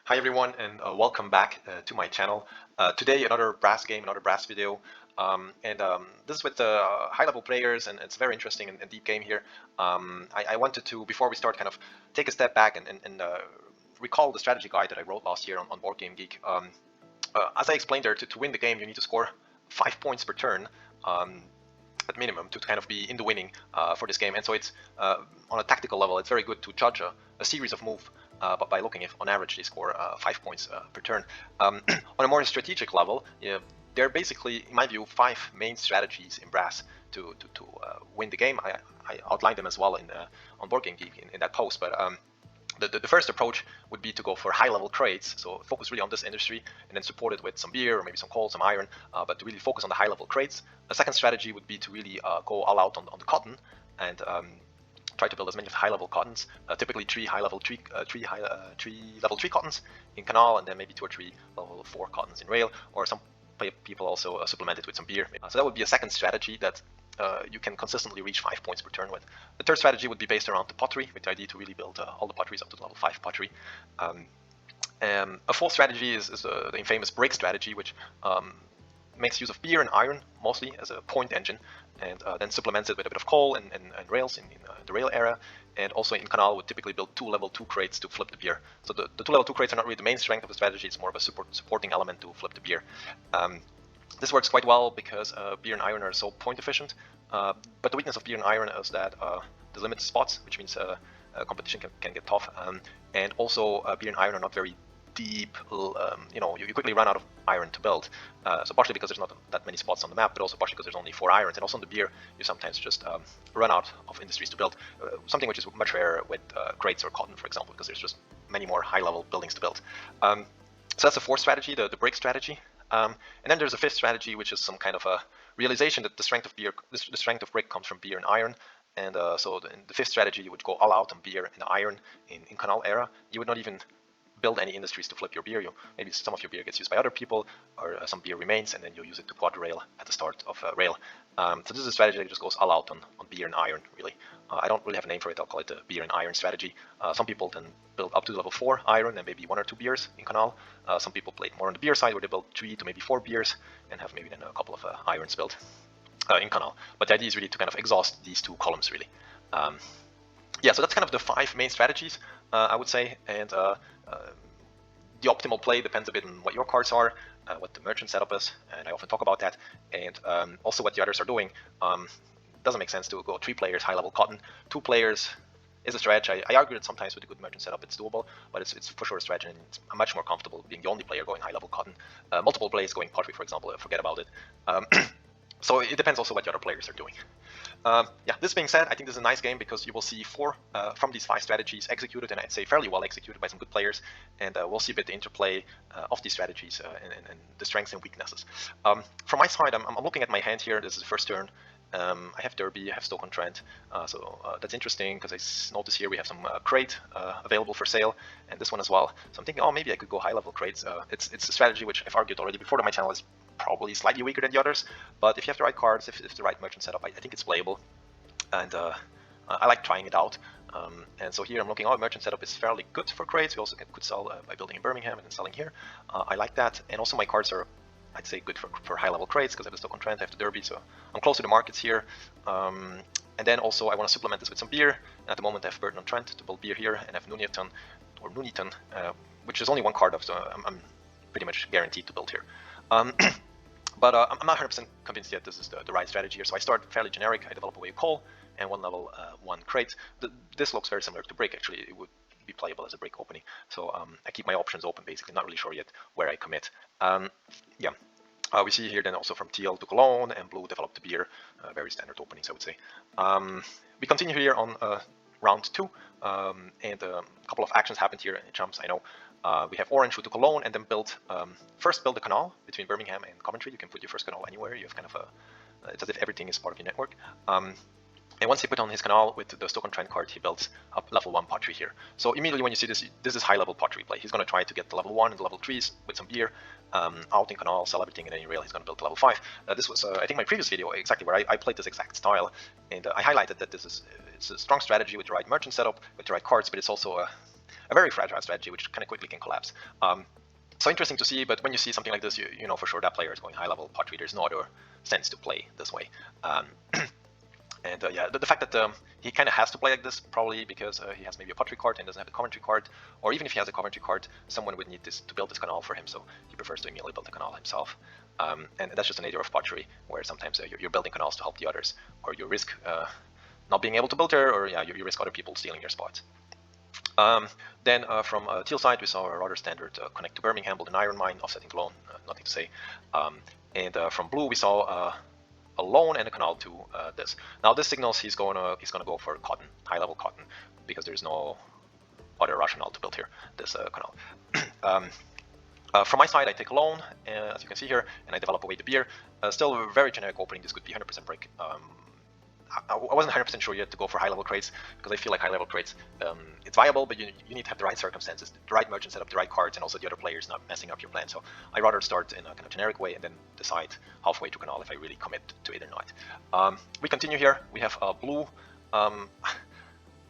Hi everyone, and welcome back to my channel. Today another brass game, another brass video, this is with high-level players, and it's a very interesting and deep game here. I wanted to, before we start, kind of take a step back and recall the strategy guide that I wrote last year on Board Game Geek. As I explained there, to win the game, you need to score 5 points per turn. At minimum to kind of be in the winning for this game, and so it's on a tactical level, it's very good to judge a series of moves but by looking if on average they score 5 points per turn. On a more strategic level, there are basically, in my view, 5 main strategies in brass to win the game. I outlined them as well on Board Game Geek in that post, but the first approach would be to go for high-level crates, so focus really on this industry, and then support it with some beer or maybe some coal, some iron, but to really focus on the high-level crates. A second strategy would be to really go all out on the cotton and try to build as many high-level cottons, typically 3 level 3 cottons in canal, and then maybe 2 or 3 level 4 cottons in rail, or some people also supplement it with some beer. So that would be a second strategy that you can consistently reach 5 points per turn with. The third strategy would be based around the pottery, with the idea to really build all the potteries up to level 5 pottery. A fourth strategy is the infamous break strategy, which makes use of beer and iron mostly as a point engine, and then supplements it with a bit of coal and rails in the rail area, and also in canal would typically build 2 level 2 crates to flip the beer. So the 2 level 2 crates are not really the main strength of the strategy, it's more of a supporting element to flip the beer. This works quite well because beer and iron are so point efficient, but the weakness of beer and iron is that the limited spots, which means competition can get tough, and also beer and iron are not very deep. You quickly run out of iron to build, so partially because there's not that many spots on the map, but also partially because there's only 4 irons, and also on the beer you sometimes just run out of industries to build, something which is much rarer with crates or cotton, for example, because there's just many more high-level buildings to build. So that's the fourth strategy, the break strategy. And then there's a fifth strategy, which is some kind of a realization that the strength of brick comes from beer and iron. And so the fifth strategy, you would go all out on beer and iron in canal era. You would not even build any industries to flip your beer. Maybe some of your beer gets used by other people, or some beer remains, and then you use it to quad rail at the start of rail. So this is a strategy that just goes all out on beer and iron, really. I don't really have a name for it. I'll call it the beer and iron strategy. Some people then build up to level 4 iron and maybe 1 or 2 beers in canal. Some people play more on the beer side, where they build 3 to maybe 4 beers and have maybe then a couple of irons built in canal. But the idea is really to kind of exhaust these 2 columns, really. Yeah, so that's kind of the 5 main strategies, I would say, and the optimal play depends a bit on what your cards are, what the merchant setup is, and I often talk about that, and also what the others are doing. Doesn't make sense to go 3 players high-level cotton. 2 players is a stretch. I argue that sometimes with a good merchant setup it's doable, but it's for sure a stretch, and I'm much more comfortable being the only player going high-level cotton. Multiple players going pottery, for example, forget about it. So it depends also what the other players are doing. Yeah, this being said, I think this is a nice game because you will see 4 from these 5 strategies executed, and I'd say fairly well executed by some good players, and we'll see a bit the interplay of these strategies and the strengths and weaknesses. From my side, I'm looking at my hand here. This is the first turn. I have Derby, I have Stoke-on-Trent, so that's interesting because I notice here we have some crate available for sale, and this one as well. So I'm thinking, oh, maybe I could go high-level crates. It's a strategy which I've argued already before to my channel is probably slightly weaker than the others, but if you have the right cards, if the right merchant setup, I think it's playable, and I like trying it out. And so here I'm looking, merchant setup is fairly good for crates. We also could sell by building in Birmingham and then selling here. I like that, and also my cards are, I'd say, good for high-level crates because I have the Stoke-on-Trent, I have the Derby, so I'm close to the markets here. And then also I want to supplement this with some beer. And at the moment I have Burton-on-Trent to build beer here, and I have Nuneaton, which is only 1 card of, so I'm pretty much guaranteed to build here. But I'm not 100% convinced yet this is the right strategy here. So I start fairly generic. I develop away a coal and 1 level 1 crate. This looks very similar to brick. Actually, it would be playable as a brick opening. So I keep my options open, basically. Not really sure yet where I commit. Yeah. We see here then also from teal to cologne and blue develop the beer. Very standard openings, I would say. We continue here on round 2, and a couple of actions happened here. It jumps, I know. We have orange to cologne, and then first build a canal between Birmingham and Coventry. You can put your first canal anywhere. You have kind of it's as if everything is part of your network. And once he put on his canal with the Stoke-on-Trent card, he builds up level 1 pottery here. So immediately when you see this, this is high-level pottery play. He's going to try to get the level 1 and the level 3s with some beer, out in canal, sell everything, and then in rail he's going to build to level 5. This was, I think, my previous video exactly where I played this exact style, and I highlighted that it's a strong strategy with the right merchant setup, with the right cards, but it's also a very fragile strategy, which kind of quickly can collapse. So interesting to see, but when you see something like this, you know for sure that player is going high level pottery. There's no other sense to play this way. And yeah, the fact that he kind of has to play like this, probably because he has maybe a pottery card and doesn't have the Coventry card, or even if he has a Coventry card, someone would need this to build this canal for him, so he prefers to immediately build the canal himself. And that's just the nature of pottery, where sometimes you're building canals to help the others, or you risk not being able to build there, or yeah, you risk other people stealing your spots. Then from teal side, we saw a rather standard connect to Birmingham, build an iron mine, offsetting the loan, nothing to say. And from blue, we saw a loan and a canal to this. Now this signals he's gonna go for cotton, high level cotton, because there's no other rationale to build here this canal. From my side, I take a loan, as you can see here, and I develop away the beer. Still a very generic opening. This could be 100% break. I wasn't 100% sure yet to go for high-level crates, because I feel like high-level crates, it's viable, but you need to have the right circumstances, the right merchant set up, the right cards, and also the other players not messing up your plan. So I rather start in a kind of generic way and then decide halfway through canal if I really commit to it or not. We continue here. We have blue.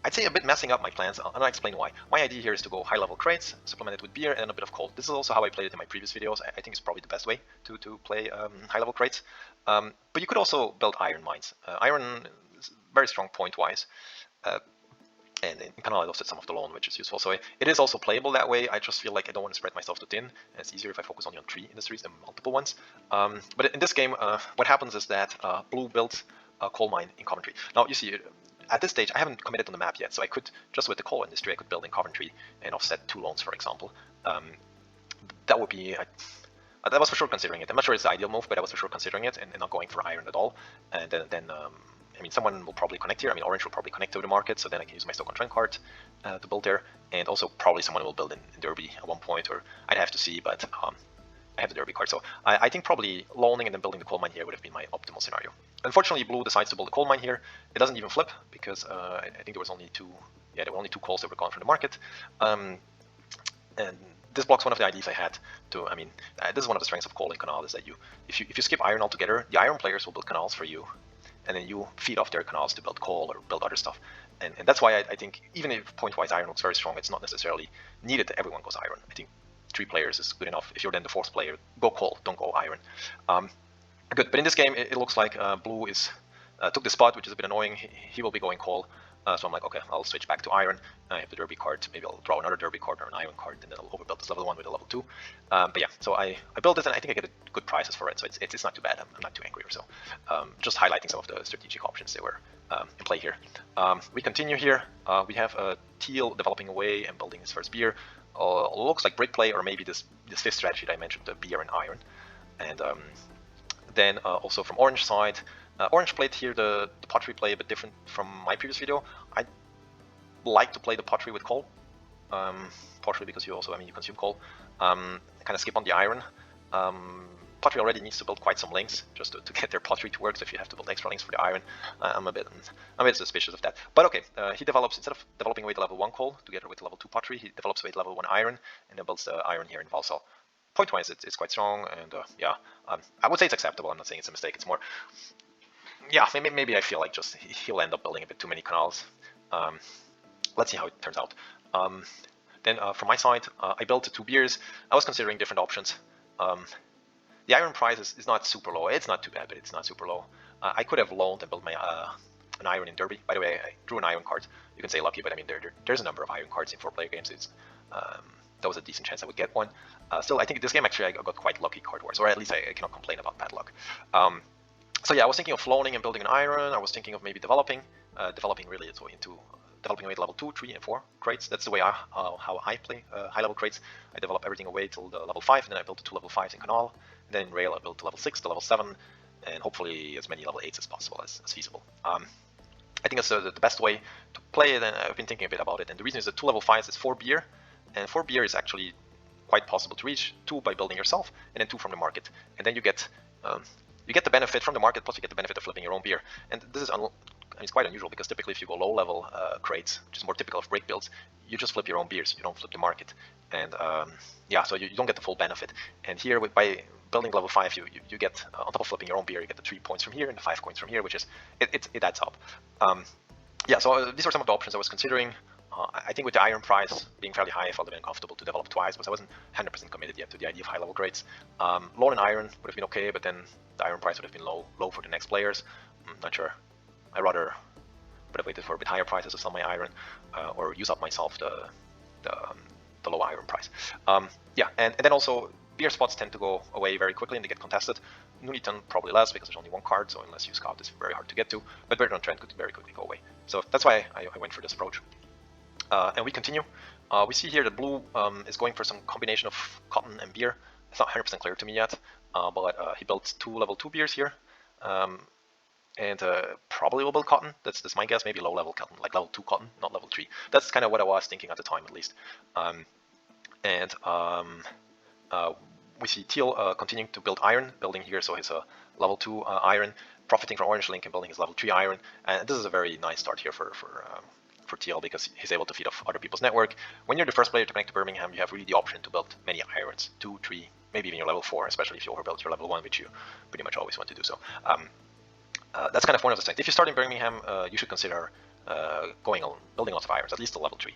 I'd say a bit messing up my plans, and I'll explain why. My idea here is to go high-level crates, supplement it with beer and a bit of coal. This is also how I played it in my previous videos. I think it's probably the best way to play high-level crates. But you could also build iron mines. Iron is very strong point-wise, and in canal it offset some of the loan, which is useful. So it is also playable that way. I just feel like I don't want to spread myself too thin, and it's easier if I focus only on 3 industries than multiple ones. But in this game, what happens is that blue builds a coal mine in Coventry. Now, you see, at this stage, I haven't committed on the map yet, so I could, just with the coal industry, I could build in Coventry and offset 2 loans, for example. That would be, that was for sure considering it. I'm not sure it's the ideal move, but I was for sure considering it and not going for iron at all. And then I mean, someone will probably connect here. I mean, orange will probably connect to the market, so then I can use my stock on trend card to build there. And also probably someone will build in Derby at one point, or I'd have to see, but I have the Derby card. So I think probably loaning and then building the coal mine here would have been my optimal scenario. Unfortunately, blue decides to build a coal mine here. It doesn't even flip, because I think there was only 2, yeah, there were only 2 coals that were gone from the market. And this blocks one of the ideas I had to, I mean, this is one of the strengths of coal in canal, is that if you skip iron altogether, the iron players will build canals for you, and then you feed off their canals to build coal or build other stuff. And that's why I think, even if point-wise iron looks very strong, it's not necessarily needed that everyone goes iron. I think 3 players is good enough. If you're then the 4th player, go coal, don't go iron. Good, but in this game, it looks like blue is took the spot, which is a bit annoying. He will be going coal. So I'm like, okay, I'll switch back to iron. I have the Derby card. Maybe I'll draw another Derby card or an iron card, and then I'll overbuild this level 1 with a level 2. But yeah, so I built it, and I think I get good prices for it. So it's not too bad. I'm not too angry or so. Just highlighting some of the strategic options that were in play here. We continue here. We have teal developing away and building his first beer. Looks like brick play, or maybe this 5th strategy that I mentioned, the beer and iron. And then also from orange side, orange played here the pottery play a bit different from my previous video. I like to play the pottery with coal, partially because you also, I mean, you consume coal. Kind of skip on the iron. Pottery already needs to build quite some links just to get their pottery to work. So if you have to build extra links for the iron, I'm a bit suspicious of that. But okay, he develops, instead of developing away the level 1 coal together with level 2 pottery, he develops away the level 1 iron and then builds the iron here in Valsal. Point-wise, it's quite strong, and yeah, I would say it's acceptable. I'm not saying it's a mistake. It's more, yeah, maybe I feel like just he'll end up building a bit too many canals. Let's see how it turns out. Then from my side, I built the 2 beers. I was considering different options. The iron price is not super low. It's not too bad, but it's not super low. I could have loaned and built my an iron in Derby. By the way, I drew an iron card. You can say lucky, but I mean there's a number of iron cards in 4-player games. It's that was a decent chance I would get one. Still, I think this game actually I got quite lucky card-wise, or at least I cannot complain about bad luck. So yeah, I was thinking of loaning and building an iron. I was thinking of maybe developing really into developing away level 2, 3, and 4 crates. That's the way how I play high-level crates. I develop everything away till the level 5, and then I build the 2 level 5s in Canal. And then in Rail, I build to level 6, to level 7, and hopefully as many level 8s as possible, as feasible. I think that's the best way to play it, and I've been thinking a bit about it. And the reason is that 2 level 5s is 4 beer, and 4 beer is actually quite possible to reach. 2 by building yourself, and then 2 from the market. And then you get the benefit from the market, plus you get the benefit of flipping your own beer. And this is it's quite unusual, because typically if you go low-level crates, which is more typical of break builds, you just flip your own beers. You don't flip the market. And yeah, so you don't get the full benefit. And here, by building level 5, you get, on top of flipping your own beer, you get the 3 points from here and the 5 coins from here, which is, it adds up. Yeah, so these are some of the options I was considering. I think with the iron price being fairly high, I felt a bit uncomfortable to develop twice, because I wasn't 100% committed yet to the idea of high-level grades. Loan and iron would have been okay, but then the iron price would have been low for the next players. I'm not sure. I rather would have waited for a bit higher prices to sell my iron, or use up myself the low iron price. Yeah, and then also beer spots tend to go away very quickly and they get contested. Nuneaton probably less because there's only one card, so unless you scout, it's very hard to get to. But Burden on Trent could very quickly go away. So that's why I went for this approach. And we continue. We see here that blue is going for some combination of cotton and beer. It's not 100% clear to me yet, but he built 2 level 2 beers here. And probably will build cotton. That's my guess. Maybe low level cotton, like level 2 cotton, not level 3. That's kind of what I was thinking at the time, at least. We see Teal continuing to build iron, building here, so his level 2 iron, profiting from Orange Link and building his level 3 iron. And this is a very nice start here for TL, because he's able to feed off other people's network. When you're the first player to connect to Birmingham, you have really the option to build many irons, 2, 3, maybe even your level 4, especially if you overbuild your level 1, which you pretty much always want to do so. That's kind of one of the strengths. If you start in Birmingham, you should consider building lots of irons, at least to level 3.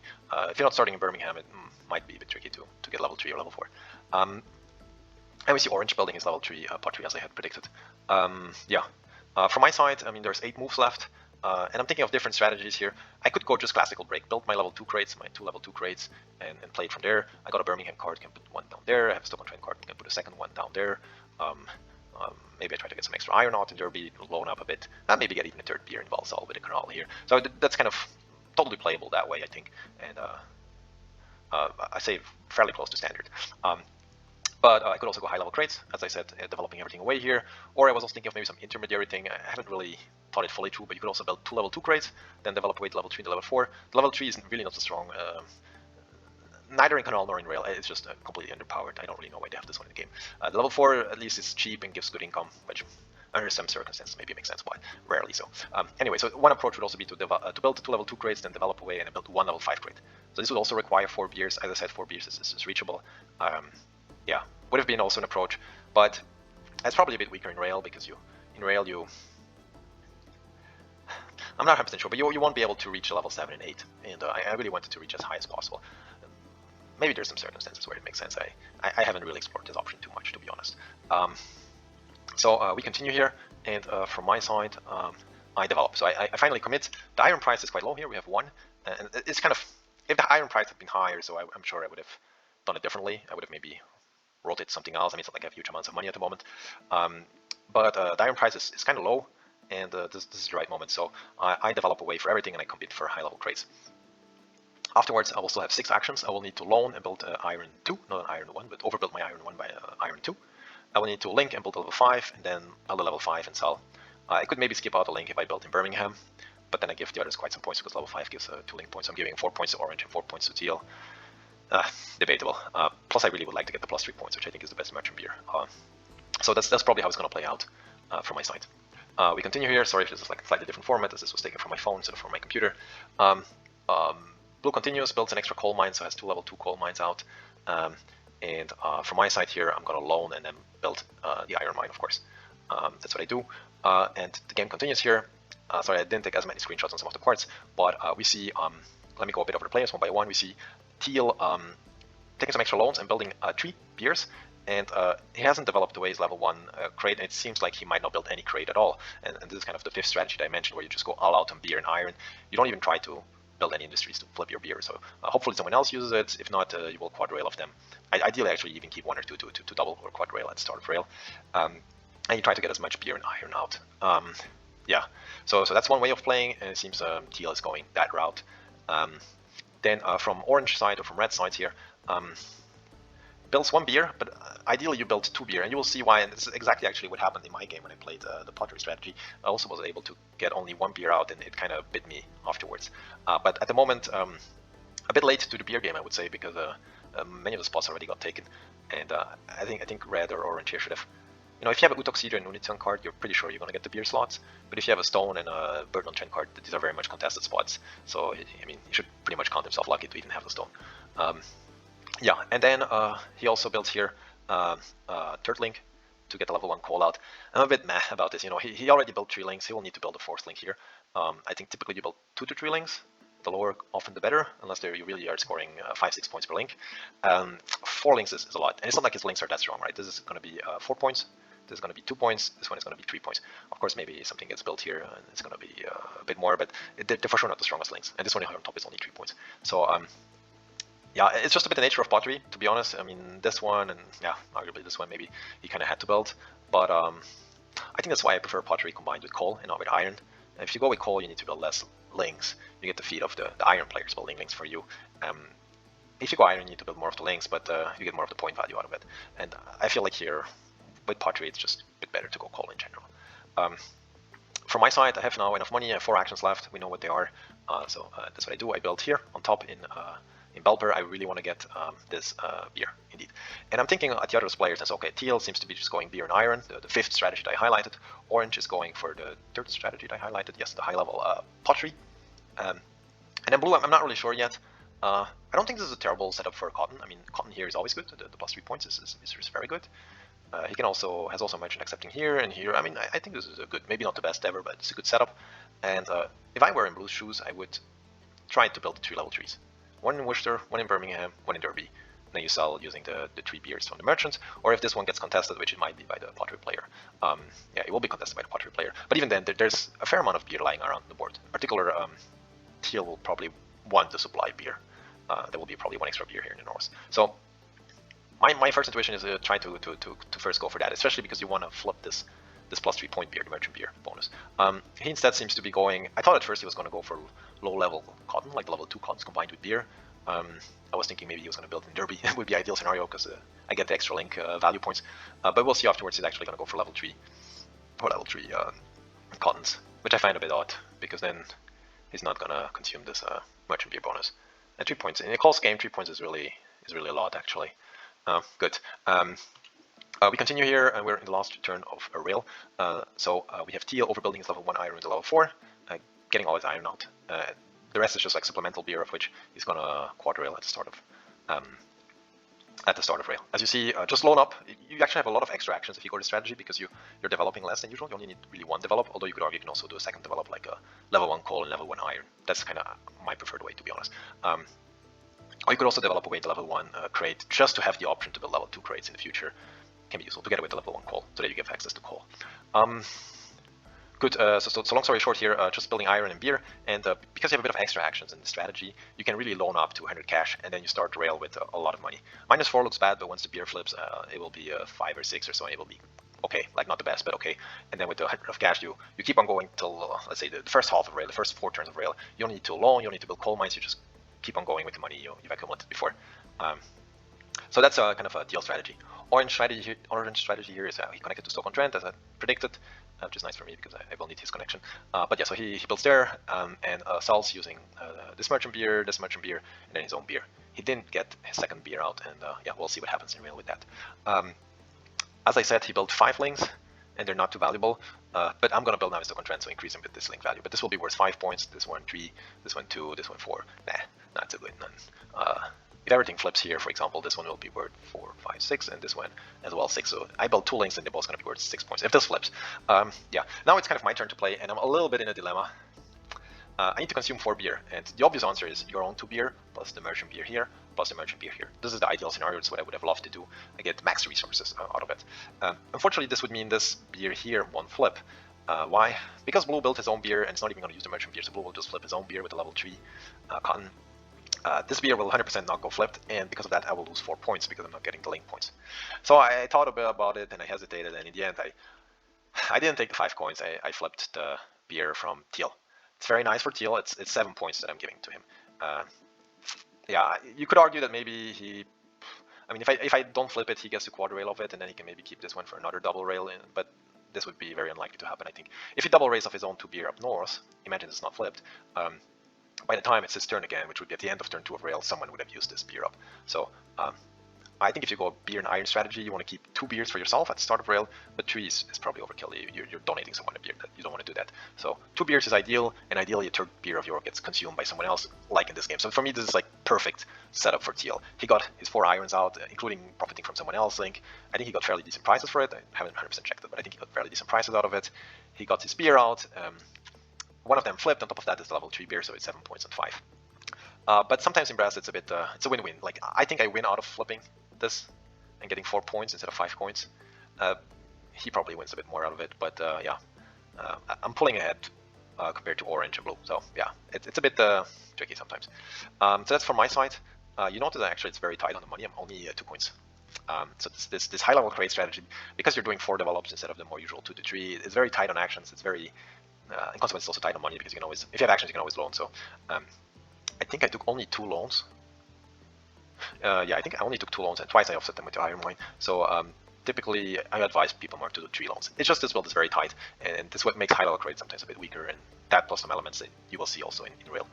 If you're not starting in Birmingham, it might be a bit tricky to get level 3 or level 4. And we see Orange building his level 3 pottery as I had predicted. Yeah. From my side, I mean, there's 8 moves left. And I'm thinking of different strategies here. I could go just classical break, build my level 2 crates, my 2 level 2 crates, and play it from there. I got a Birmingham card, can put one down there. I have a Stoke-on-Trent card, can put a second one down there. Maybe I try to get some extra iron out in Derby, loan up a bit, and maybe get even a third beer in Valsall with a canal here. So that's kind of totally playable that way, I think. And I say fairly close to standard. But I could also go high-level crates, as I said, developing everything away here. Or I was also thinking of maybe some intermediary thing. I haven't really thought it fully through, but you could also build 2 level 2 crates, then develop away to level 3 to level 4. The level 3 is really not so strong. Neither in Canal nor in Rail. It's just completely underpowered. I don't really know why they have this one in the game. The level 4 at least is cheap and gives good income, which under some circumstances maybe makes sense, but rarely so. Anyway, so one approach would also be to build 2 level 2 crates, then develop away and build 1 level 5 crate. So this would also require 4 beers. As I said, 4 beers is reachable. Yeah, would have been also an approach, but it's probably a bit weaker in Rail, because in Rail I'm not 100% sure, but you won't be able to reach level 7 and 8, and I really wanted to reach as high as possible. Maybe there's some circumstances where it makes sense. I haven't really explored this option too much, to be honest. So we continue here, and from my side, I develop. So I finally commit. The iron price is quite low here. We have 1, and it's kind of, if the iron price had been higher, so I'm sure I would have done it differently. I would have maybe rotate something else. I mean, it's not like I have huge amounts of money at the moment. But the iron price is kind of low, and this is the right moment. So I develop a way for everything, and I compete for high-level crates. Afterwards, I will still have 6 actions. I will need to loan and build iron 2, not an iron 1, but overbuild my iron 1 by iron 2. I will need to link and build a level 5, and then build a level 5 and sell. I could maybe skip out a link if I built in Birmingham, but then I give the others quite some points, because level 5 gives 2 link points. I'm giving 4 points to Orange and 4 points to Teal. Debatable. Plus, I really would like to get the plus 3 points, which I think is the best match in beer. So that's probably how it's going to play out from my side. We continue here. Sorry if this is like a slightly different format, as this was taken from my phone instead of from my computer. Blue continues, builds an extra coal mine, so has 2 level 2 coal mines out. And from my side here, I'm going to loan and then build the iron mine, of course. That's what I do. And the game continues here. Sorry, I didn't take as many screenshots on some of the cards, but we see, let me go a bit over the players one by one. We see Teal taking some extra loans and building 3 beers. And he hasn't developed away his level 1 crate, and it seems like he might not build any crate at all. And this is kind of the 5th strategy that I mentioned, where you just go all out on beer and iron. You don't even try to build any industries to flip your beer. So hopefully someone else uses it. If not, you will quad rail of them. Ideally, actually, even keep 1 or 2 to double or quad rail at the start of rail. And you try to get as much beer and iron out. Yeah, so that's one way of playing, and it seems Teal is going that route. Then from orange side or from red sides here, builds 1 beer, but ideally you build 2 beer, and you will see why. And this is exactly actually what happened in my game when I played the pottery strategy. I also was able to get only 1 beer out, and it kind of bit me afterwards. But at the moment, a bit late to the beer game, I would say, because many of the spots already got taken, and I think red or orange here should have. You know, if you have a Utoxeter and Nuneaton card, you're pretty sure you're going to get the beer slots. But if you have a Stone and a Burden on Trent card, these are very much contested spots. So, I mean, he should pretty much count himself lucky to even have the Stone. Yeah, and then he also builds here third link to get the level 1 call out. I'm a bit meh about this. You know, he already built 3 links. He will need to build a 4th link here. I think typically you build 2 to 3 links. The lower often the better, unless you really are scoring 5-6 points per link. 4 links is a lot, and it's not like his links are that strong, right? This is going to be 4 points. This is going to be 2 points. This one is going to be 3 points. Of course, maybe something gets built here, and it's going to be a bit more, but they're for sure not the strongest links. And this one here on top is only 3 points. So yeah, it's just a bit the nature of pottery, to be honest. I mean, this one and yeah, arguably this one maybe he kind of had to build, but I think that's why I prefer pottery combined with coal and not with iron. And if you go with coal, you need to build less links. You get the feed of the iron players building links for you. If you go iron, you need to build more of the links, but you get more of the point value out of it. And I feel like here with pottery, it's just a bit better to go coal in general. From my side, I have now enough money. I have 4 actions left. We know what they are, so that's what I do. I build here on top in Belper. I really want to get this beer, indeed. And I'm thinking at the other players, that's okay. Teal seems to be just going beer and iron, the 5th strategy that I highlighted. Orange is going for the 3rd strategy that I highlighted, yes, the high-level pottery. And then blue, I'm not really sure yet. I don't think this is a terrible setup for cotton. I mean, cotton here is always good. The plus 3 points is very good. He has also mentioned accepting here and here. I mean, I think this is a good, maybe not the best ever, but it's a good setup. And if I were in blue's shoes, I would try to build the 3 level trees. 1 in Worcester, 1 in Birmingham, 1 in Derby. Then you sell using the 3 beers from the merchants, or if this one gets contested, which it might be by the pottery player. Yeah, it will be contested by the pottery player. But even then, there's a fair amount of beer lying around the board. In particular, Teal will probably want to supply beer. There will be probably 1 extra beer here in the north. So my first intuition is try to first go for that, especially because you want to flip this plus 3 point beer, the merchant beer bonus. He instead seems to be going, I thought at first he was going to go for low level cotton, like the level 2 cottons combined with beer. I was thinking maybe he was going to build in Derby. It would be ideal scenario because I get the extra link value points. But we'll see afterwards he's actually going to go for level 3 or level 3 cottons, which I find a bit odd because then he's not going to consume this merchant beer bonus. And 3 points in a close game, 3 points is really a lot actually. Good. We continue here, and we're in the last turn of a rail. So we have Teal overbuilding his level 1 iron into level 4, getting all his iron out. The rest is just like supplemental beer, of which he's gonna quad rail at the start of rail. As you see, just loan up. You actually have a lot of extra actions if you go to strategy because you're developing less than usual. You only need really 1 develop, although you could argue you can also do a second develop like a level 1 coal and level 1 iron. That's kind of my preferred way, to be honest. Or you could also develop away the level 1 crate just to have the option to build level 2 crates in the future. Can be useful together with the level 1 coal, so that you get access to coal. Good. So long story short here, just building iron and beer, and because you have a bit of extra actions in the strategy, you can really loan up to 100 cash, and then you start rail with a lot of money. -4 looks bad, but once the beer flips, it will be 5 or 6 or so, and it will be okay, like not the best, but okay. And then with the 100 of cash, you keep on going till let's say the first half of rail, the first 4 turns of rail. You don't need to loan, you don't need to build coal mines. You just keep on going with the money you've accumulated before. So that's kind of a deal strategy. Orange strategy here is he connected to Stoke-on-Trent as I predicted, which is nice for me because I will need his connection. But yeah, so he builds there and sells using this merchant beer, and then his own beer. He didn't get his second beer out, and yeah, we'll see what happens in real with that. As I said, he built 5 links, and they're not too valuable. But I'm going to build now in Stoke-on-Trent, so increase him with this link value. But this will be worth 5 points, this one 3, this one 2, this one 4. Nah, not so good, none. If everything flips here, for example, this one will be worth 4, 5, 6, and this one as well 6. So I built 2 links, and they're both going to be worth 6 points if this flips. Yeah, now it's kind of my turn to play, and I'm a little bit in a dilemma. I need to consume 4 beer, and the obvious answer is your own 2 beer plus the merchant beer here plus the merchant beer here. This is the ideal scenario. It's what I would have loved to do. I get max resources out of it. Unfortunately, this would mean this beer here won't flip. Why? Because blue built his own beer, and it's not even going to use the merchant beer, so blue will just flip his own beer with a level 3 cotton. This beer will 100% not go flipped, and because of that I will lose 4 points because I'm not getting the link points. So I thought a bit about it, and I hesitated, and in the end I didn't take the 5 coins. I flipped the beer from Teal. It's very nice for Teal. It's 7 points that I'm giving to him. Yeah, you could argue that maybe he... I mean, if I don't flip it, he gets a quad rail of it, and then he can maybe keep this one for another double rail, but this would be very unlikely to happen, I think. If he double rails off his own 2 beer up north, imagine it's not flipped, by the time it's his turn again, which would be at the end of turn 2 of rail, someone would have used this beer up. So I think if you go beer and iron strategy, you want to keep 2 beers for yourself at the start of rail, but 3 is probably overkill. You're donating someone a beer. You don't want to do that. So 2 beers is ideal, and ideally a 3rd beer of yours gets consumed by someone else, like in this game. So for me, this is like perfect setup for Teal. He got his 4 irons out, including profiting from someone else. Link. I think he got fairly decent prices for it. I haven't 100% checked it, but I think he got fairly decent prices out of it. He got his beer out. One of them flipped. On top of that is the level 3 beer, so it's 7 points and 5. But sometimes in brass it's a bit it's a win-win. Like I think I win out of flipping this and getting 4 points instead of 5 coins. He probably wins a bit more out of it, but yeah, I'm pulling ahead compared to orange and blue. So yeah, it's a bit tricky sometimes. So that's from my side. You notice that actually it's very tight on the money. I'm only 2 points. So this high level trade strategy, because you're doing 4 develops instead of the more usual 2 to 3, it's very tight on actions. It's very, in consequence, it's also tight on money because you can always, if you have actions, you can always loan. So I think I took only 2 loans. Yeah, I think I only took 2 loans, and twice I offset them with the iron mine. So typically I advise people more to do 3 loans. It's just this build is very tight, and this is what makes high level trade sometimes a bit weaker, and that plus some elements that you will see also in real.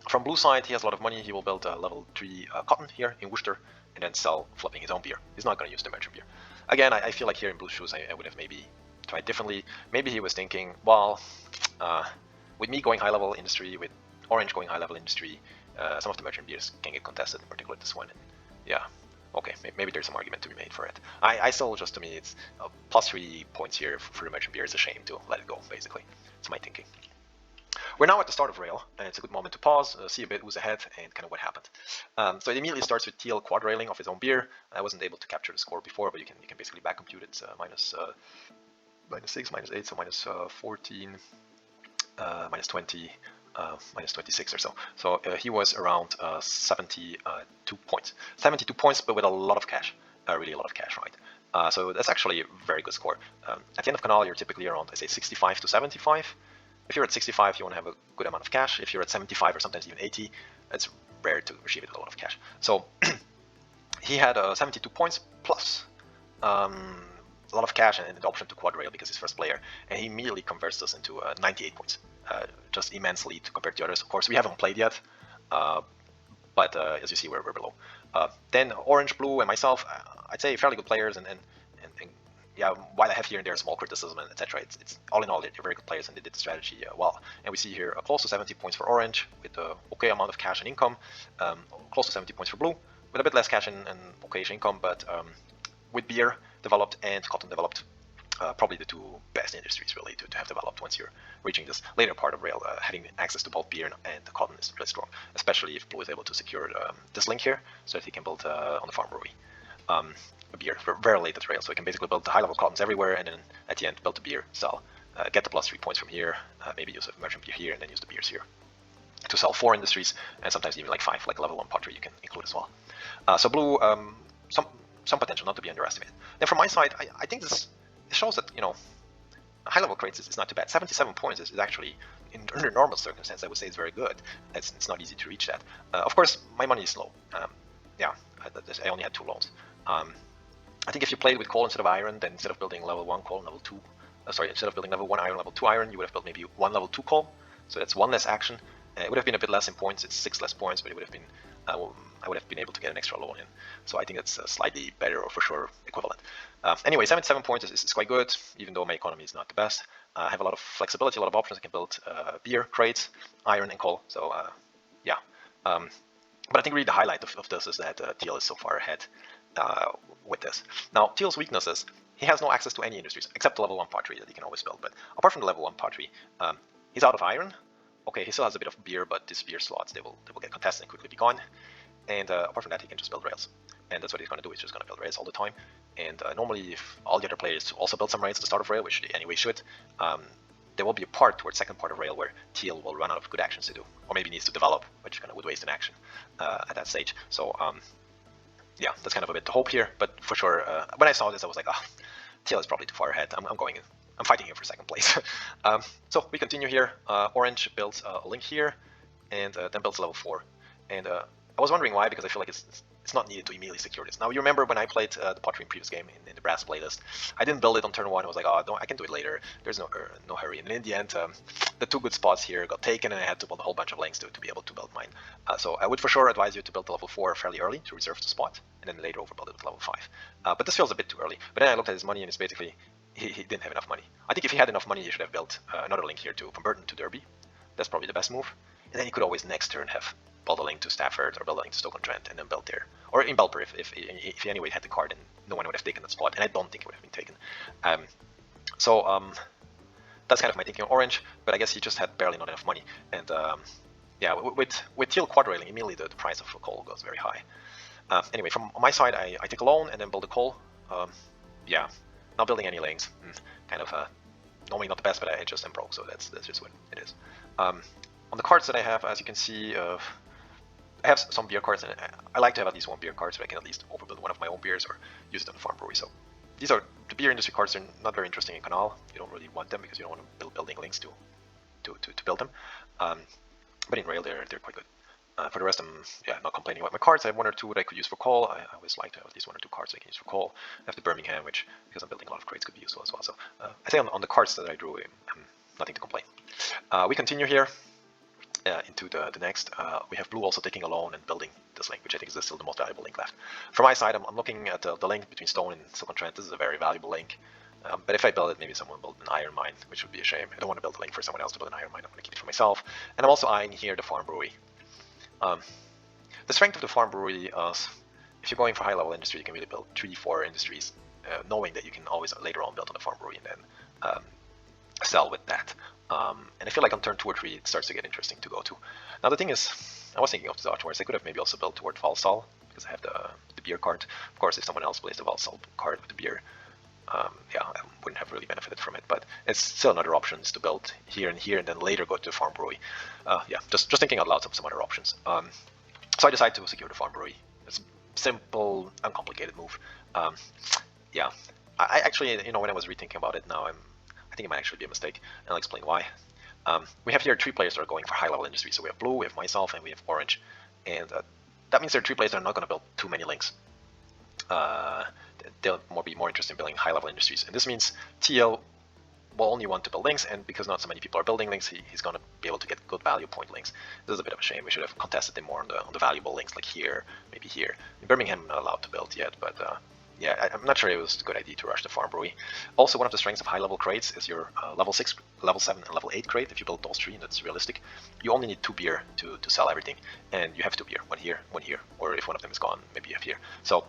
From blue side, he has a lot of money. He will build a level 3 cotton here in Worcester, and then sell flipping his own beer. He's not going to use the merchant beer. Again, I feel like here in blue shoes, I would have maybe tried differently. Maybe he was thinking, well, with me going high level industry, with orange going high level industry, some of the merchant beers can get contested, in particular this one. And yeah, okay, maybe there's some argument to be made for it. I still, just to me, it's plus 3 points here for the merchant beer. It's a shame to let it go, basically. It's my thinking. We're now at the start of rail, and it's a good moment to pause, see a bit who's ahead, and kind of what happened. So it immediately starts with Teal quad railing off his own beer. I wasn't able to capture the score before, but you can basically back compute it. Minus 6, minus 8, so minus 14, minus 20, minus 26 or so. So he was around 72 points. 72 points, but with a lot of cash, really a lot of cash, right? So that's actually a very good score. At the end of canal, you're typically around, I say, 65 to 75. If you're at 65, you want to have a good amount of cash. If you're at 75 or sometimes even 80, it's rare to receive it with a lot of cash. So he had 72 points plus a lot of cash and the option to quad rail because he's first player, and he immediately converts us into 98 points. Just immense lead compared to others. Of course, we haven't played yet, but as you see, we're below. Then orange, blue, and myself, I'd say fairly good players, and yeah, while I have here and there small criticism and etc., it's all in all they're very good players and they did the strategy well. And we see here close to 70 points for orange with a okay amount of cash and income, close to 70 points for blue with a bit less cash and okayish income, but with beer developed and cotton developed, probably the 2 best industries really to have developed once you're reaching this later part of rail. Having access to both beer and cotton is really strong, especially if blue is able to secure this link here so that he can build on the farm brewery. A beer very late at rail, so we can basically build the high level cottons everywhere, and then at the end build the beer, sell, get the plus 3 points from here, maybe use a merchant beer here, and then use the beers here to sell 4 industries, and sometimes even like 5, like level 1 pottery you can include as well. So blue, some potential not to be underestimated. Then from my side, I think this shows that, you know, high level crates is not too bad. 77 points is actually, under normal circumstances, I would say it's very good. It's not easy to reach that. Of course, my money is low. Yeah, I only had 2 loans. I think if you played with coal instead of iron, then instead of building level 1 coal, level 2, instead of building level 1 iron, level 2 iron, you would have built maybe 1 level 2 coal. So that's 1 less action. It would have been a bit less in points. It's 6 less points, but it would have been I would have been able to get an extra loan in. So I think that's slightly better, or for sure equivalent. Anyway, 77 points is quite good, even though my economy is not the best. I have a lot of flexibility, a lot of options. I can build beer, crates, iron, and coal. So yeah. But I think really the highlight of this is that Teal is so far ahead with this. Now, Teal's weakness is he has no access to any industries except the level 1 pottery that he can always build. But apart from the level 1 pottery, he's out of iron. Okay, he still has a bit of beer, but these beer slots, they will get contested and quickly be gone. And apart from that, he can just build rails. And that's what he's going to do. He's just going to build rails all the time. And normally, if all the other players also build some rails at the start of rail, which they anyway should, there will be a part towards second part of rail where Teal will run out of good actions to do, or maybe needs to develop, which kind of would waste an action at that stage. So yeah, that's kind of a bit the hope here. But for sure, when I saw this, I was like, ah, Teal is probably too far ahead. I'm fighting here for second place. So we continue here. Orange builds a link here, and then builds level 4. And I was wondering why, because I feel like it's not needed to immediately secure this. Now, you remember when I played the pottery in previous game in the brass playlist, I didn't build it on turn 1. I was like, oh, I can do it later. There's no hurry. And in the end, the 2 good spots here got taken, and I had to build a whole bunch of links to be able to build mine. So I would for sure advise you to build the level 4 fairly early to reserve the spot, and then later overbuild it with level 5. But this feels a bit too early. But then I looked at his money, and it's basically he didn't have enough money. I think if he had enough money, he should have built another link here from Burton to Derby. That's probably the best move. And then he could always next turn have build a link to Stafford or build a link to Stoke-on-Trent and then build there. Or in Belper if he anyway had the card, and no one would have taken that spot. And I don't think it would have been taken. So that's kind of my thinking on Orange, but I guess he just had barely not enough money. And yeah, with teal quadrailing, immediately the price of coal goes very high. Anyway, from my side, I take a loan and then build a coal. Yeah, not building any lanes. Kind of normally not the best, but I just am broke, so that's just what it is. On the cards that I have, as you can see, I have some beer cards, and I like to have at least one beer card so I can at least overbuild one of my own beers or use it on the farm brewery. So these are the beer industry cards. Are not very interesting in Canal. You don't really want them because you don't want to build building links to build them. But in rail, they're quite good. For the rest, I'm not complaining about my cards. I have one or two that I could use for coal. I always like to have at least one or two cards I can use for coal. I have the Birmingham, which, because I'm building a lot of crates, could be useful as well. So I think on the cards that I drew, nothing to complain. We continue here into the next. We have blue also taking a loan and building this link, which I think is still the most valuable link left. From my side, I'm looking at the link between stone and Silk Trent. This is a very valuable link. But if I build it, maybe someone will build an iron mine, which would be a shame. I don't want to build a link for someone else to build an iron mine. I want to keep it for myself. And I'm also eyeing here the farm brewery. The strength of the farm brewery is if you're going for high-level industry, you can really build 3-4 industries, knowing that you can always later on build on the farm brewery and then sell with that. And I feel like on turn 2 or 3, it starts to get interesting to go to. Now the thing is, I was thinking of this afterwards. I could have maybe also built toward Valsal because I have the beer card. Of course, if someone else plays the Valsal card with the beer, I wouldn't have really benefited from it. But it's still another option is to build here, and then later go to the farm brewery. Just thinking out loud of some other options. So I decided to secure the farm brewery. It's a simple, uncomplicated move. I actually, when I was rethinking about it now, I think it might actually be a mistake, and I'll explain why. We have here 3 players that are going for high-level industry. So we have blue, we have myself, and we have orange. And that means there are 3 players that are not going to build too many links. They'll be more interested in building high-level industries. And this means TL will only want to build links, and because not so many people are building links, he's going to be able to get good value point links. This is a bit of a shame. We should have contested him more on the valuable links, like here, maybe here. In Birmingham, I'm not allowed to build yet, but I'm not sure it was a good idea to rush the farm brewery. Also, one of the strengths of high-level crates is your level 6, level 7, and level 8 crate. If you build those 3, and that's realistic, you only need 2 beer to sell everything, and you have 2 beer, one here, or if one of them is gone, maybe you have here. So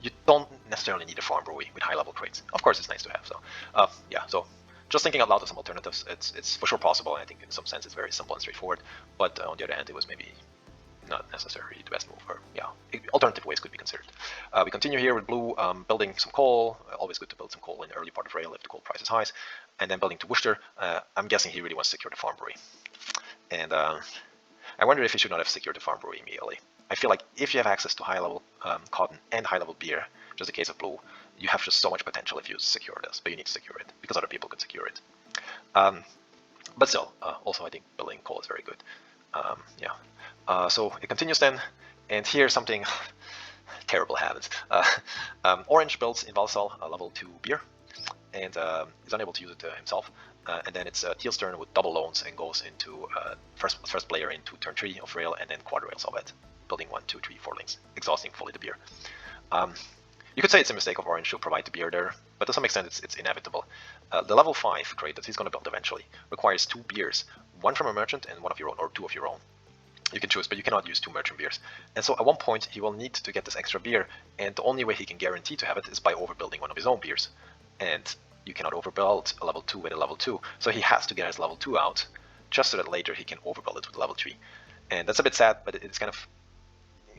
you don't necessarily need a farm brewery with high-level crates. Of course, it's nice to have. So so just thinking out loud of some alternatives, it's for sure possible. And I think in some sense it's very simple and straightforward. But on the other hand, it was maybe not necessarily the best move. Or alternative ways could be considered. We continue here with blue, building some coal. Always good to build some coal in the early part of rail if the coal price is high. And then building to Worcester. I'm guessing he really wants to secure the farm brewery. And I wonder if he should not have secured the farm brewery immediately. I feel like if you have access to high-level cotton and high-level beer, just the case of blue, you have just so much potential if you secure this, but you need to secure it because other people could secure it. But still, also I think building coal is very good. So it continues then, and here something terrible happens. Orange builds in Valsal a level 2 beer, and is unable to use it himself. And then it's Teal's turn with double loans and goes into first player into turn 3 of rail, and then quad rail Solvet, building 1, 2, 3, 4 links, exhausting fully the beer. You could say it's a mistake of Orange to provide the beer there, but to some extent it's inevitable. The level 5 crate that he's going to build eventually requires 2 beers, 1 from a merchant and 1 of your own, or 2 of your own. You can choose, but you cannot use 2 merchant beers. And so at one point he will need to get this extra beer, and the only way he can guarantee to have it is by overbuilding one of his own beers. And you cannot overbuild a level 2 with a level 2, so he has to get his level 2 out, just so that later he can overbuild it with level 3. And that's a bit sad, but it's kind of...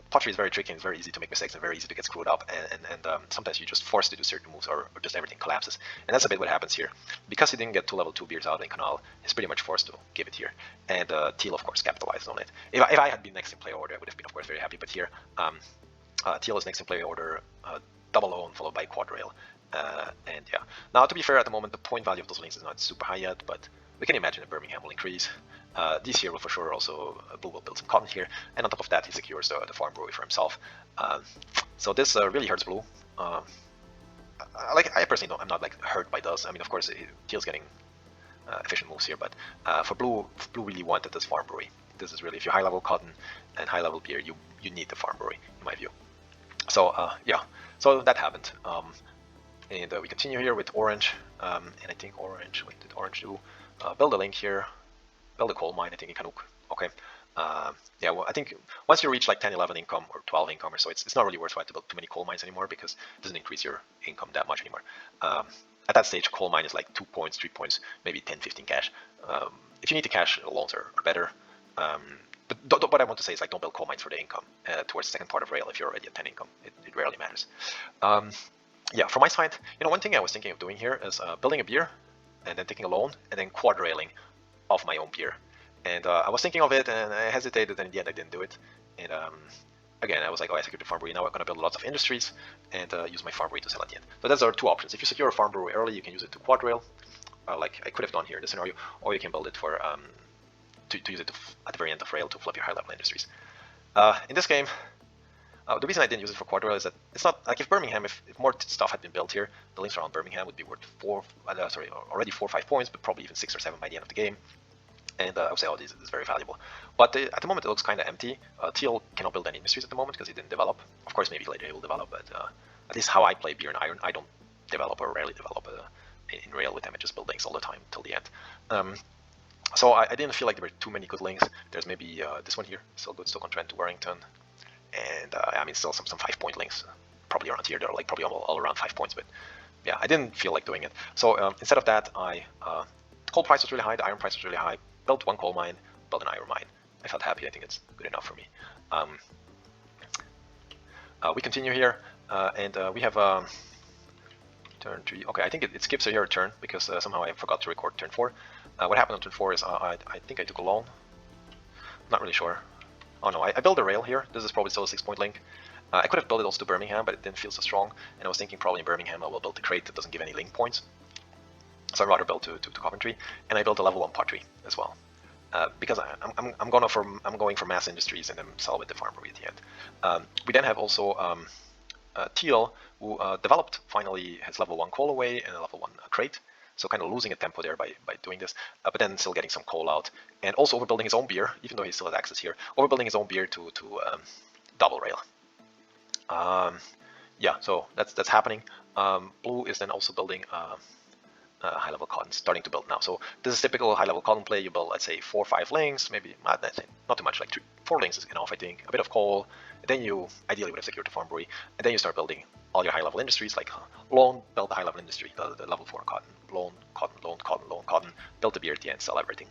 pottery is very tricky, and it's very easy to make mistakes and very easy to get screwed up, and sometimes you're just forced to do certain moves, or just everything collapses. And that's a bit what happens here. Because he didn't get 2 level 2 beers out in Canal, he's pretty much forced to give it here. And Teal, of course, capitalized on it. If I had been next in player order, I would have been, of course, very happy, but here, Teal is next in player order, double loan followed by quad rail. Now to be fair, at the moment the point value of those links is not super high yet, but we can imagine that Birmingham will increase. This year will for sure also, Blue will build some cotton here, and on top of that he secures the farm brewery for himself. So this really hurts Blue. I personally I'm not like hurt by this. I mean, of course Teal's getting efficient moves here, but for Blue really wanted this farm brewery. This is really, if you're high level cotton and high level beer, you need the farm brewery in my view. So so that happened. And we continue here with Orange, and I think Orange, what did Orange do? Build a link here, build a coal mine, I think in Canuck. Okay. Well, I think once you reach like 10, 11 income or 12 income or so, it's not really worthwhile to build too many coal mines anymore because it doesn't increase your income that much anymore. At that stage, coal mine is like 2 points, 3 points, maybe 10, 15 cash. If you need to cash, loans are better. But what I want to say is, like, don't build coal mines for the income towards the second part of rail if you're already at 10 income. It rarely matters. Yeah, from my side, one thing I was thinking of doing here is building a beer and then taking a loan and then quad railing off my own beer. And I was thinking of it and I hesitated, and in the end I didn't do it. And again, I was like, oh, I secured the farm brewery. Now I'm going to build lots of industries and use my farm brewery to sell at the end. So those are two options. If you secure a farm brewery early, you can use it to quad rail, like I could have done here in this scenario, or you can build it for to use it at the very end of rail to flip your high-level industries. In this game, the reason I didn't use it for quad rail is that it's not like if Birmingham, if more stuff had been built here, the links around Birmingham would be worth already 4 or 5 points, but probably even 6 or 7 by the end of the game. And I would say, oh, this is very valuable. But at the moment, it looks kind of empty. Teal cannot build any industries at the moment because he didn't develop. Of course, maybe later he will develop, but at least how I play beer and iron, I don't develop or rarely develop in rail with them. I just build links all the time till the end. So I didn't feel like there were too many good links. There's maybe this one here, still good, still on Trent to Warrington. And I mean, still some 5-point links, probably around here. They're like probably all around 5 points, but yeah, I didn't feel like doing it. So instead of that, the coal price was really high, the iron price was really high. Built one coal mine, built an iron mine. I felt happy. I think it's good enough for me. We continue here, and we have turn 3. Okay, I think it skips here a turn because somehow I forgot to record turn 4. What happened on turn 4 is I think I took a loan. Not really sure. Oh no, I built a rail here. This is probably still a 6-point link. I could have built it also to Birmingham, but it didn't feel so strong. And I was thinking probably in Birmingham I will build a crate that doesn't give any link points. So I'd rather build to Coventry, and I built a level 1 pottery as well, because I'm going for mass industries and then sell with the farm brewery at the end. We then have also Teal, who developed finally his level 1 coal away and a level 1 crate, so kind of losing a tempo there by doing this, but then still getting some coal out, and also overbuilding his own beer, even though he still has access here, overbuilding his own beer to double rail. Yeah, so that's happening. Blue is then also building high-level cotton, starting to build now. So this is typical high-level cotton play. You build, let's say, 4 or 5 links, maybe not too much, like 4 links is enough, I think. A bit of coal, and then you ideally would have secured the farm brewery, and then you start building all your high-level industries, like loan, build the high-level industry, the level 4 cotton, loan, cotton, loan, cotton, loan, cotton, build the beer at the end, sell everything.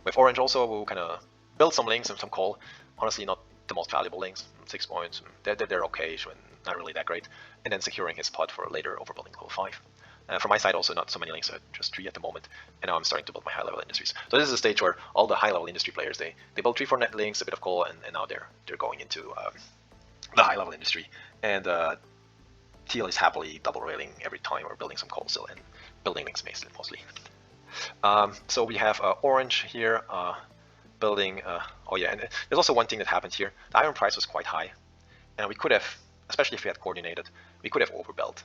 With orange also, we'll kind of build some links and some coal. Honestly, not the most valuable links, 6 points. They're okay, not really that great. And then securing his pod for later overbuilding level 5. From my side also, not so many links, just 3 at the moment, and now I'm starting to build my high-level industries. So this is a stage where all the high-level industry players, they build 3-4 net links, a bit of coal, and now they're going into the high-level industry. And Teal is happily double railing every time, or building some coal still, and building links mostly. So we have orange here, building, oh yeah, and there's also one thing that happened here. The iron price was quite high, and we could have, especially if we had coordinated, we could have overbuilt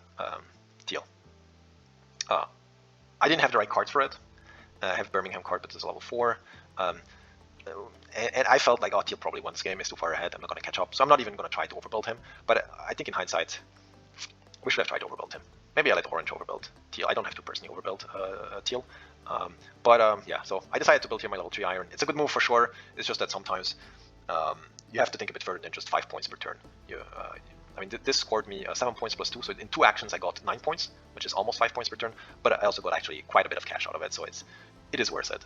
Teal. I didn't have the right cards for it. I have Birmingham card, but it's level 4. And I felt like, oh, Teal probably won this game, is too far ahead, I'm not going to catch up. So I'm not even going to try to overbuild him. But I think in hindsight, we should have tried to overbuild him. Maybe I let orange overbuild Teal. I don't have to personally overbuild Teal. Yeah, so I decided to build here my level 3 iron. It's a good move for sure. It's just that sometimes you have to think a bit further than just 5 points per turn. I mean, this scored me 7 points plus 2, so in 2 actions I got 9 points, which is almost 5 points per turn, but I also got actually quite a bit of cash out of it, so it is worth it.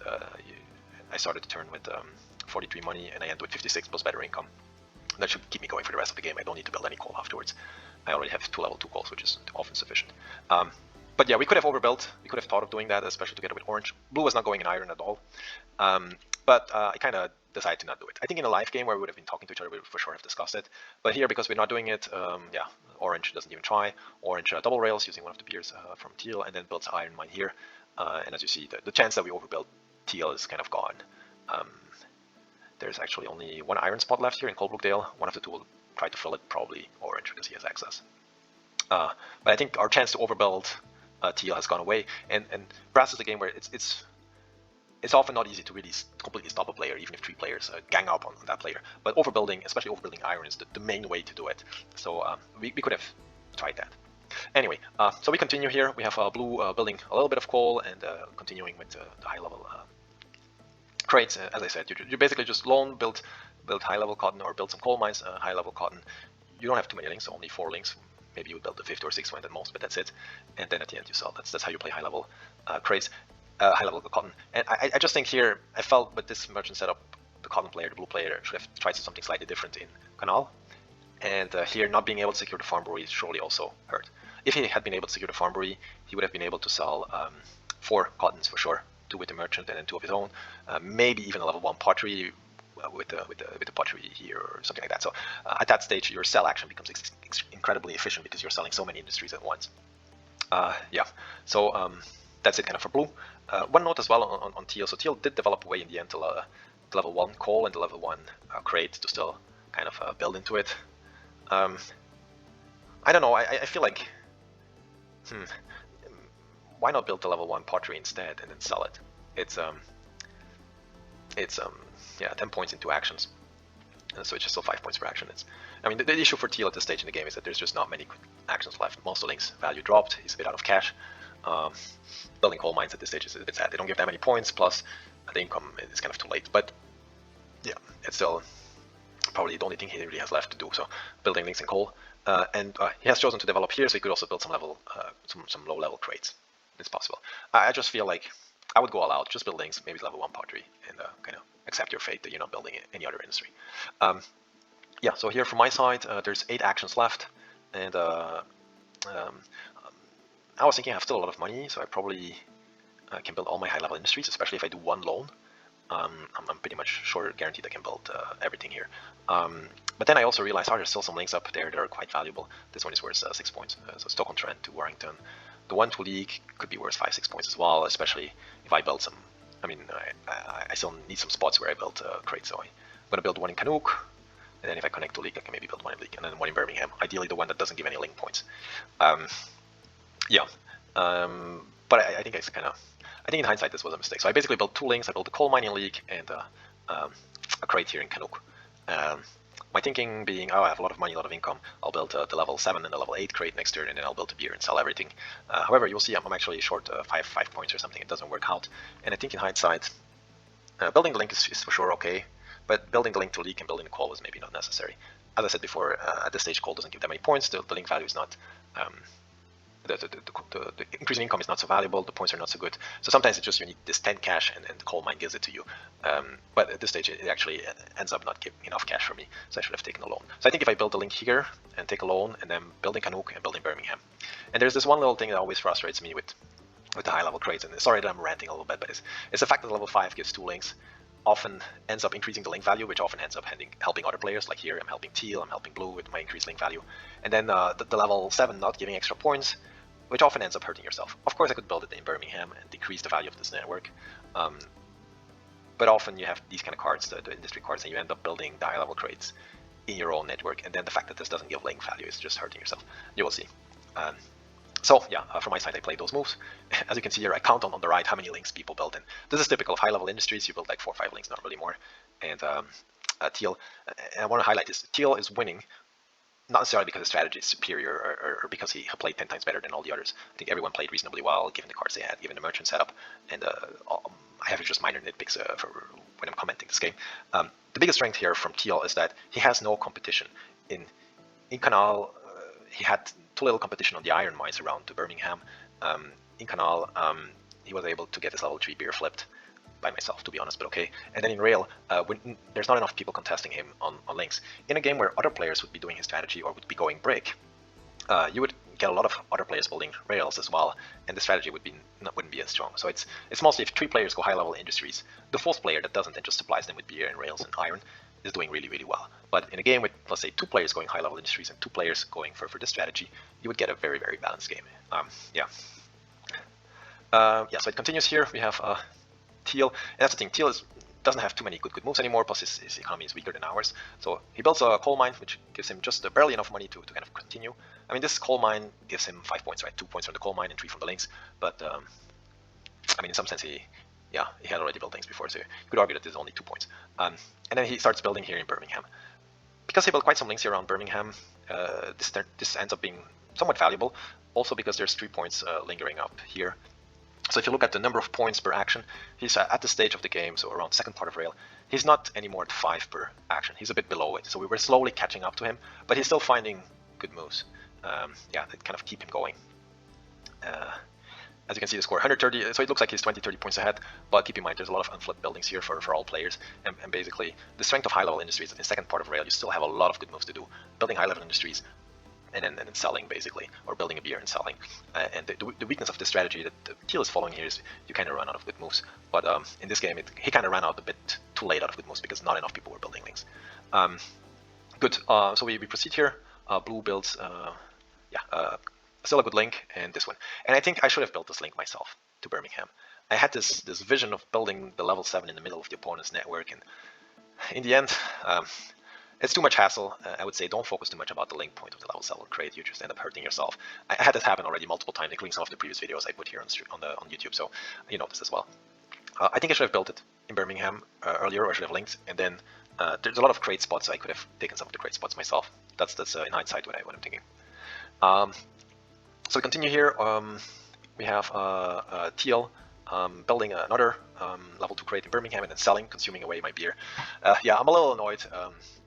I started the turn with 43 money, and I end with 56 plus better income. That should keep me going for the rest of the game. I don't need to build any coal afterwards. I already have 2 level 2 coals, which is often sufficient. But yeah, we could have overbuilt. We could have thought of doing that, especially together with orange. Blue was not going in iron at all. But I kind of decided to not do it. I think in a live game where we would have been talking to each other, we would for sure have discussed it. But here, because we're not doing it, yeah, orange doesn't even try. Orange double rails using one of the beers from Teal, and then builds iron mine here. And as you see, the chance that we overbuild Teal is kind of gone. There's actually only 1 iron spot left here in Coldbrookdale. One of the 2 will try to fill it, probably orange, because he has access. But I think our chance to overbuild Teal has gone away. And Brass is a game where it's often not easy to really completely stop a player, even if 3 players gang up on that player. But overbuilding, especially overbuilding iron, is the main way to do it. So we could have tried that. Anyway, so we continue here. We have blue building a little bit of coal and continuing with the high-level crates. As I said, you basically just loan, build high-level cotton, or build some coal mines, high-level cotton. You don't have too many links, only 4 links. Maybe you would build the 5th or 6th one at most, but that's it. And then at the end you sell. That's how you play high-level crates. high-level cotton. And I just think here, I felt with this merchant setup, the cotton player, the blue player, should have tried something slightly different in Canal. And here, not being able to secure the farm brewery surely also hurt. If he had been able to secure the farm brewery, he would have been able to sell 4 cottons for sure, 2 with the merchant and then 2 of his own, maybe even a level 1 pottery with the pottery here or something like that. So at that stage, your sell action becomes incredibly efficient because you're selling so many industries at once. Yeah, so that's it kind of for blue. One note as well on teal. So teal did develop away in the end to the level 1 coal and the level 1 crate to still kind of build into it. I don't know, I feel like, why not build the level 1 pottery instead and then sell it? It's yeah, 10 points into actions. So it's just still 5 points per action. I mean, the issue for teal at this stage in the game is that there's just not many actions left. Most of Link's value dropped. He's a bit out of cash. Building coal mines at this stage is a bit sad. They don't give that many points, plus the income is kind of too late. But yeah, it's still probably the only thing he really has left to do. So building links and coal. And he has chosen to develop here, so he could also build some low-level crates. It's possible. I just feel like I would go all out, just build links, maybe level 1 pottery, and kind of accept your fate that you're not building any other industry. Yeah, so here from my side, there's 8 actions left, and I was thinking I have still a lot of money, so I probably can build all my high-level industries, especially if I do 1 loan. I'm pretty much sure guaranteed I can build everything here. But then I also realized, there's still some links up there that are quite valuable. This one is worth 6 points, so Stoke-on-Trent to Warrington. The one to League could be worth 5-6 points as well, especially if I build some. I mean, I still need some spots where I build crates, so I'm going to build one in Canuck, and then if I connect to League, I can maybe build one in League, and then one in Birmingham. Ideally, the one that doesn't give any link points. Yeah, but I think I think in hindsight this was a mistake. So I basically built 2 links. I built a coal mine in League and a crate here in Canuck. My thinking being, I have a lot of money, a lot of income. I'll build the level 7 and the level 8 crate next turn, and then I'll build a beer and sell everything. However, you'll see I'm actually short 5 points or something. It doesn't work out. And I think in hindsight, building the link is for sure okay, but building the link to League and building the coal was maybe not necessary. As I said before, at this stage, coal doesn't give that many points. The link value is not. The increase in income is not so valuable, the points are not so good. So sometimes it's just you need this 10 cash and the coal mine gives it to you. But at this stage it actually ends up not giving enough cash for me, so I should have taken a loan. So I think if I build a link here and take a loan and then building Canuck and building Birmingham. And there's this one little thing that always frustrates me with the high level crates, and sorry that I'm ranting a little bit, but it's the fact that level 5 gives 2 links often ends up increasing the link value, which often ends up helping other players. Like here I'm helping teal, I'm helping blue with my increased link value. And then the level 7 not giving extra points, which often ends up hurting yourself. Of course, I could build it in Birmingham and decrease the value of this network. But often you have these kind of cards, the industry cards, and you end up building the high-level crates in your own network. And then the fact that this doesn't give link value is just hurting yourself. You will see. So yeah, from my side, I played those moves. As you can see here, I count on the right how many links people build in. This is typical of high-level industries. You build like 4 or 5 links, not really more. And teal, and I want to highlight this, teal is winning not necessarily because the strategy is superior or because he played 10 times better than all the others. I think everyone played reasonably well, given the cards they had, given the merchant setup, and I have just minor nitpicks for when I'm commenting this game. The biggest strength here from teal is that he has no competition. In Canal, he had too little competition on the iron mines around to Birmingham. In Canal, he was able to get his level 3 beer flipped by myself, to be honest, but okay. And then in Rail, when there's not enough people contesting him on links. In a game where other players would be doing his strategy or would be going brick, you would get a lot of other players building rails as well, and the strategy wouldn't be as strong. So it's mostly if 3 players go high-level industries, the 4th player that doesn't and just supplies them with beer and rails and iron is doing really, really well. But in a game with, let's say, 2 players going high-level industries and 2 players going for this strategy, you would get a very, very balanced game. Yeah, so it continues here. We have teal, and that's the thing, teal doesn't have too many good moves anymore, plus his economy is weaker than ours. So he builds a coal mine, which gives him just barely enough money to kind of continue. I mean, this coal mine gives him 5 points, right? 2 points from the coal mine and 3 from the links. But I mean, in some sense, he had already built links before, so you could argue that this is only 2 points. And then he starts building here in Birmingham. Because he built quite some links here around Birmingham, this ends up being somewhat valuable. Also because there's 3 points lingering up here. So if you look at the number of points per action, he's at the stage of the game, so around second part of rail, he's not anymore at 5 per action. He's a bit below it. So we were slowly catching up to him, but he's still finding good moves. That kind of keep him going. As you can see, the score 130, so it looks like he's 20, 30 points ahead, but keep in mind there's a lot of unflipped buildings here for all players, and basically the strength of high-level industries in the second part of Rail, you still have a lot of good moves to do, building high-level industries, and then selling basically, or building a beer and selling. And the weakness of this strategy that Teal is following here is you kind of run out of good moves, but in this game he kind of ran out a bit too late out of good moves because not enough people were building links. Good, so we proceed here. Blue builds, still a good link, and this one. And I think I should have built this link myself to Birmingham. I had this vision of building the level 7 in the middle of the opponent's network, and in the end, it's too much hassle. I would say don't focus too much about the link point of the level 7 crate. You just end up hurting yourself. I had this happen already multiple times, including some of the previous videos I put here on YouTube, so you know this as well. I think I should have built it in Birmingham earlier, or I should have linked, and then there's a lot of crate spots. I could have taken some of the crate spots myself. That's in hindsight what I'm thinking. So we continue here. We have Teal building another level 2 crate in Birmingham and then selling, consuming away my beer. Yeah, I'm a little annoyed.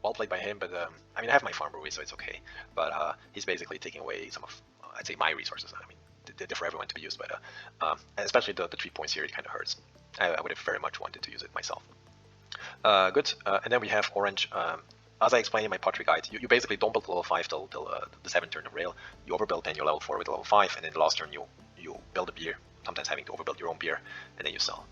Well played by him, but I mean, I have my farm brewery, so it's okay. But he's basically taking away some of, I'd say, my resources. I mean, they're for everyone to be used, but especially the 3 points here, it kind of hurts. I would have very much wanted to use it myself. Good, and then we have Orange. As I explained in my pottery guide, you basically don't build level 5 till the 7th turn of Rail. You overbuild then your level 4 with level 5, and then the last turn you build a beer, sometimes having to overbuild your own beer, and then you sell.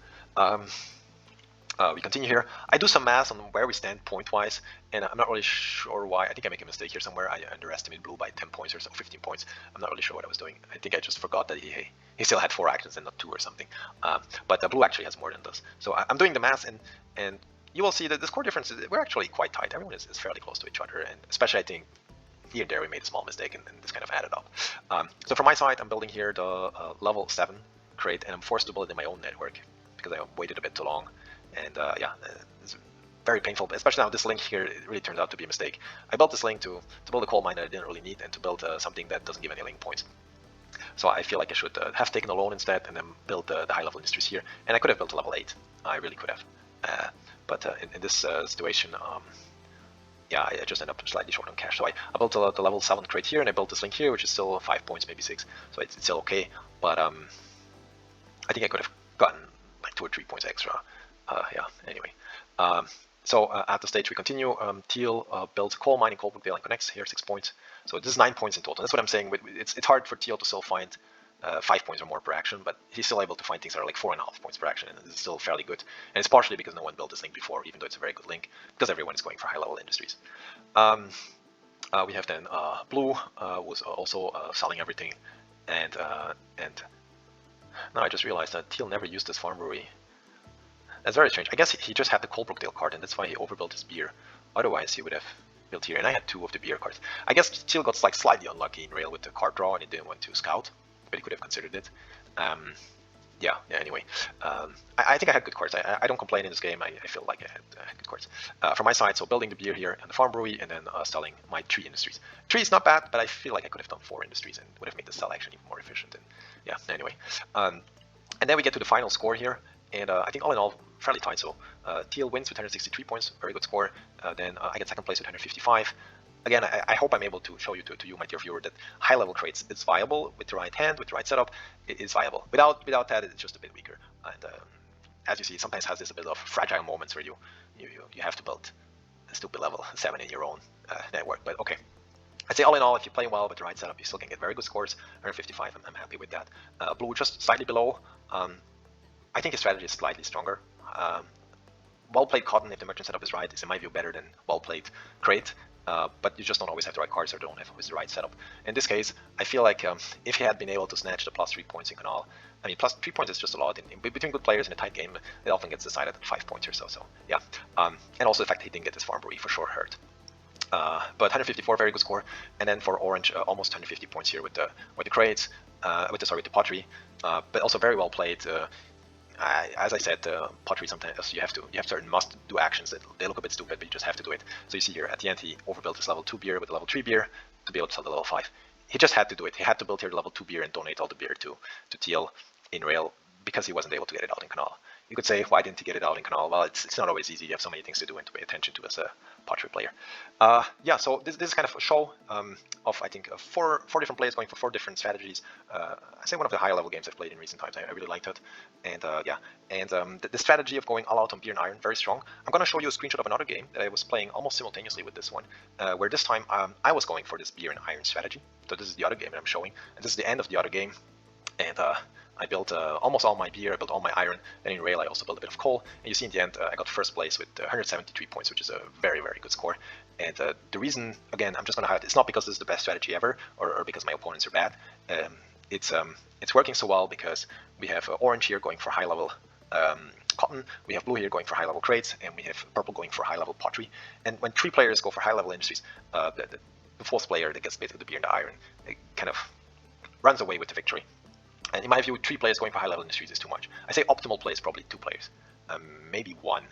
We continue here. I do some math on where we stand point-wise, and I'm not really sure why. I think I make a mistake here somewhere. I underestimated Blue by 10 points or so, 15 points. I'm not really sure what I was doing. I think I just forgot that he still had 4 actions and not 2 or something. But Blue actually has more than this. So I'm doing the math, and you will see that the score difference we're actually quite tight. Everyone is fairly close to each other, and especially I think here and there we made a small mistake, and this kind of added up. So from my side, I'm building here the level 7 crate, and I'm forced to build it in my own network because I waited a bit too long. And yeah, it's very painful, especially now this link here, it really turns out to be a mistake. I built this link to build a coal mine that I didn't really need, and to build something that doesn't give any link points. So I feel like I should have taken a loan instead and then build the high level industries here. And I could have built a level 8. I really could have. But in this situation, yeah, I just end up slightly short on cash. So I built the level 7 crate here, and I built this link here, which is still 5 points, maybe 6. So it's still okay. But I think I could have gotten like 2 or 3 points extra. Yeah, anyway. So at the stage we continue. Teal builds a coal mine in Coalbrookdale and connects here 6 points. So this is 9 points in total. That's what I'm saying. It's hard for Teal to still find 5 points or more per action, but he's still able to find things that are like 4.5 points per action, and it's still fairly good. And it's partially because no one built this link before, even though it's a very good link, because everyone is going for high-level industries. We have then Blue was also selling everything, and now I just realized that Teal never used this farm brewery. That's very strange. I guess he just had the Coalbrookdale card, and that's why he overbuilt his beer. Otherwise, he would have built here, and I had 2 of the beer cards. I guess Teal got like slightly unlucky in Rail with the card draw, and he didn't want to scout, but he could have considered it. Yeah, anyway. I think I had good cards. I don't complain in this game. I feel like I had good cards. From my side, so building the beer here and the farm brewery, and then selling my 3 industries. 3 is not bad, but I feel like I could have done 4 industries and would have made the sell action even more efficient. And yeah, anyway. And then we get to the final score here, and I think all in all, fairly tight. So Teal wins with 163 points, very good score. Then I get second place with 155. Again, I hope I'm able to show you to you, my dear viewer, that high-level crates, it's viable with the right hand, with the right setup. It is viable. Without that, it's just a bit weaker. And as you see, it sometimes has this a bit of fragile moments where you have to build a stupid level 7 in your own network. But okay, I'd say all in all, if you're playing well with the right setup, you still can get very good scores. 155, I'm happy with that. Blue just slightly below. I think his strategy is slightly stronger. Well-played Cotton, if the merchant setup is right, is in my view better than well-played Crate. But you just don't always have the right cards, or don't have always the right setup. In this case, I feel like if he had been able to snatch the +3 points in Canal, I mean, +3 points is just a lot. Between good players in a tight game, it often gets decided at 5 points or so. So yeah, and also the fact that he didn't get this farm brewery for sure hurt. But 154, very good score. And then for Orange, almost 150 points here with the crates, with the pottery, but also very well played. As I said, pottery sometimes you have certain must-do actions that they look a bit stupid, but you just have to do it. So you see here at the end, he overbuilt his level 2 beer with a level 3 beer to be able to sell the level 5. He just had to do it. He had to build here the level 2 beer and donate all the beer to Teal in Rail because he wasn't able to get it out in Canal. You could say, why didn't he get it out in canal? Well, it's not always easy. You have so many things to do and to pay attention to as a pottery player. Yeah, so this is kind of a show of, I think, four different players going for 4 different strategies. I say one of the higher level games I've played in recent times. I really liked it. And yeah, and the strategy of going all out on beer and iron, very strong. I'm going to show you a screenshot of another game that I was playing almost simultaneously with this one, where this time I was going for this beer and iron strategy. So this is the other game that I'm showing, and this is the end of the other game. And I built almost all my beer, I built all my iron, and in rail I also built a bit of coal. And you see in the end I got first place with 173 points, which is a very, very good score. And the reason, again, I'm just going to highlight, it's not because this is the best strategy ever, or because my opponents are bad. It's working so well because we have orange here going for high level cotton, we have blue here going for high level crates, and we have purple going for high level pottery. And when 3 players go for high level industries, the 4th player that gets basically the beer and the iron, it kind of runs away with the victory. And in my view, 3 players going for high level industries is too much. I say optimal play is probably 2 players, maybe 1.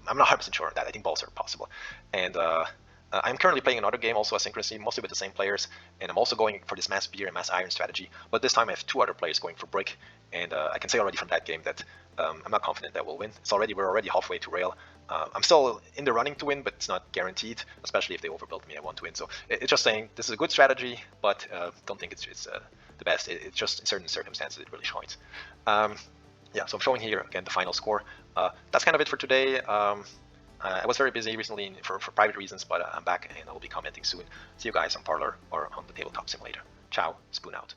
I'm not 100% sure on that. I think both are possible. And I'm currently playing another game, also asynchronously, mostly with the same players. And I'm also going for this mass beer and mass iron strategy. But this time I have 2 other players going for brick. And I can say already from that game that I'm not confident that we'll win. We're already halfway to rail. I'm still in the running to win, but it's not guaranteed, especially if they overbuild me. I want to win. So it's just saying this is a good strategy, but don't think it's the best. It's just in certain circumstances it really shines. Yeah, so I'm showing here again the final score. That's kind of it for today. I was very busy recently for private reasons, but I'm back and I'll be commenting soon. See you guys on Parlor or on the Tabletop Simulator. Ciao, spoon out.